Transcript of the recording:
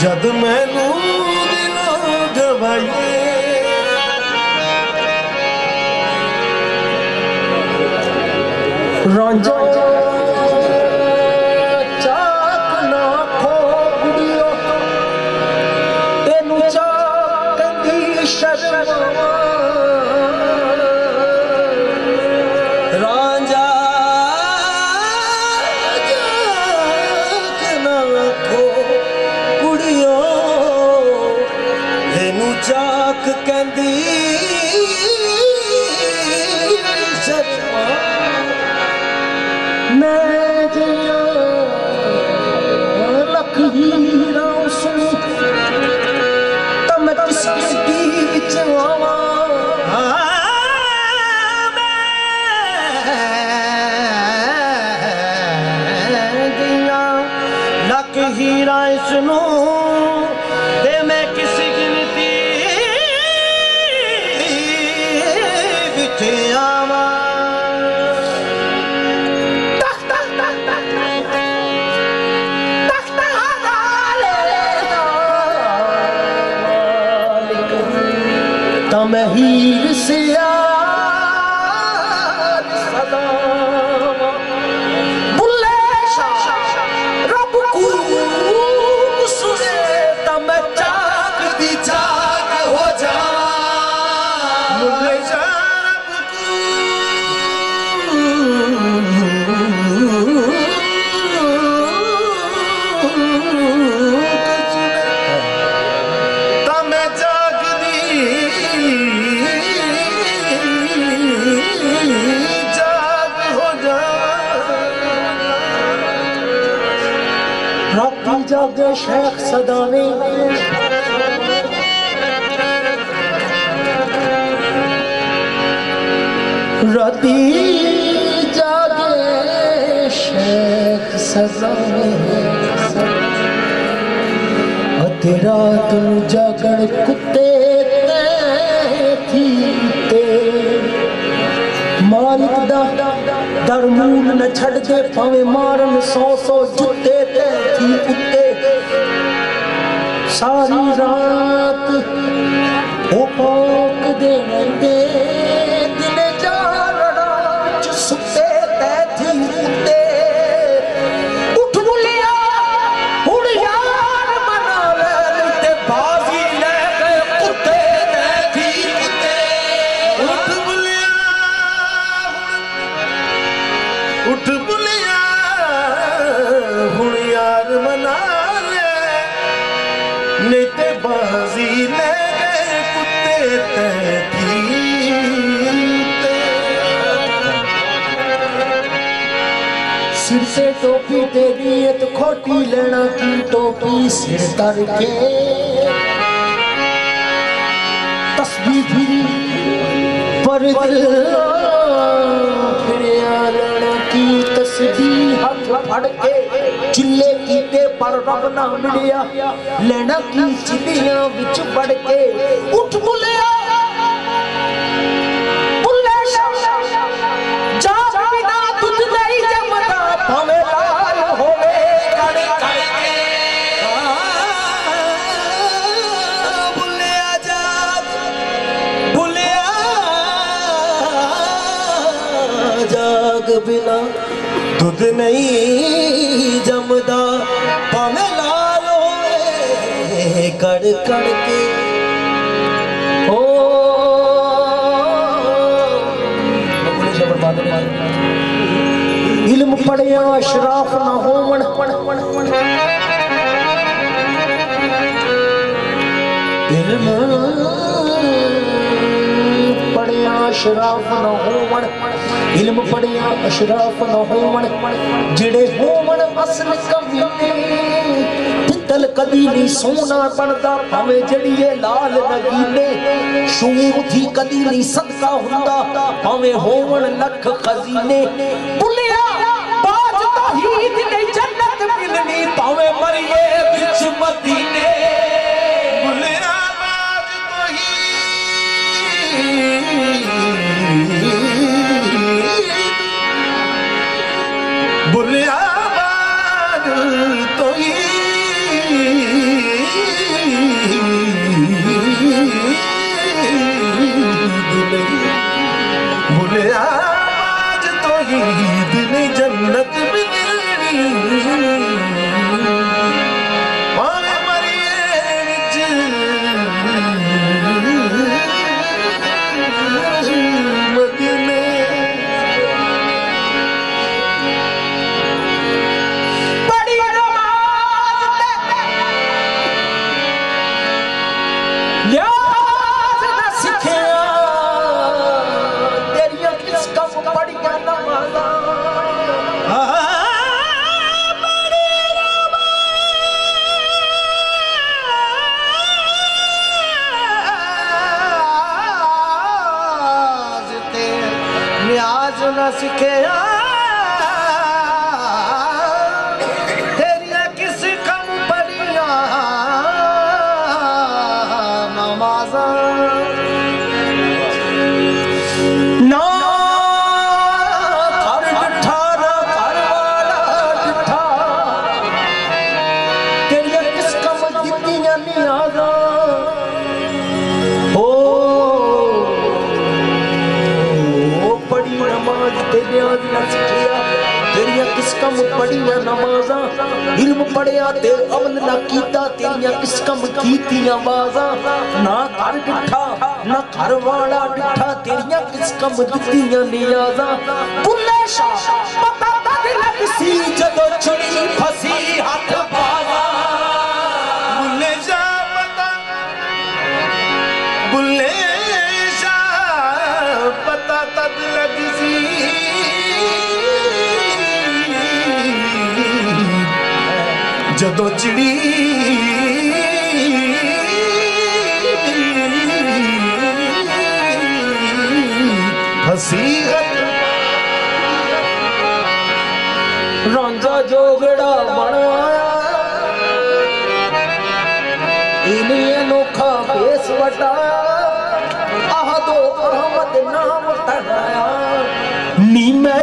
जद मैनू दिलों गवाइए रांझा चाक ना खो कुड़ियो तेनू चाक दी शर्म रांझा चाक ना खो कुड़ियो तेनू चाक कहंदी हीरा सुनो ते मैं किसी गिनती विच आवा तो मैं हीर से सदा जागे शेख सदानी राती जागे शेख सदानी रात जागण कुत्ते थी मालिक दा दरमूल न छड़ दे भावे मारन 100 जुत्ते थी कुत्ते सारी रात ओ पाक दे रंदे दिन जालड़ा च सुते थी कुत्ते उठ बुलिया हुण यार मना ले ते बाजी बाजी ले गए कुत्ते सिर से टोपी तेरी तो खोटी लेना की टोपी सिर तर के तस्बीह पर लेना की तस्बीह हाथ फड़ के चिल्ले कीते पर रब ना मिलिया लेना की चिड़ियां विच बढ़ के उठ बुलिया बिना दूध नहीं जमदा भावे लाल होवे कड़ कड़ के ओ इल्म पढ़िया अशराफ ना होवन इल्म पढ़िया अशराफ ना होवन इल्म पढ़िया अशराफ न होवन जिड़े होवन असल कमीने पित्तल कदी नहीं सोना बनदा भावे जड़िए लाल नगीने शूर थी कदी नहीं सदका हुंदा भावे होवन लख खजीने बुलिया बाज तौहीद ने जन्नत मिलनी भावे मरिए विच मदीने बुलिया बाज तौहीद बुलिया बाज तौहीद ने जन्नत मिलनी भावे मरिए विच मदीने सिखया तेरिया किस कम पड़िया नमाज़ा ना कर डिठा ना कर वाला डिठा तेरिया किस कम दित्तियां नियाज़ा ओ पढ़ी नमाज तेरिया ना सिखिया तेरिया किस कम पढ़िया नमाज़ा इल्म पढ़िया ते अमल ना कीता तेरिया किस कम कीतियां बाज़ा ना कर डिठा ना घर वाला डिठा तेरिया किस कम दित्तियां नियाज़ा बुल्ले शाह पता तद लग सी जदों छुड़ी फसी हाथ बाज़ा बुल्ले शाह पता बुल्ले शाह पता तद लग सी जदों चिड़ी हसीहत रांझा जोगड़ा बन आया इन्हें अनोखा बेस वटाया आह दो अहमद नाम तड़ाया नी मैं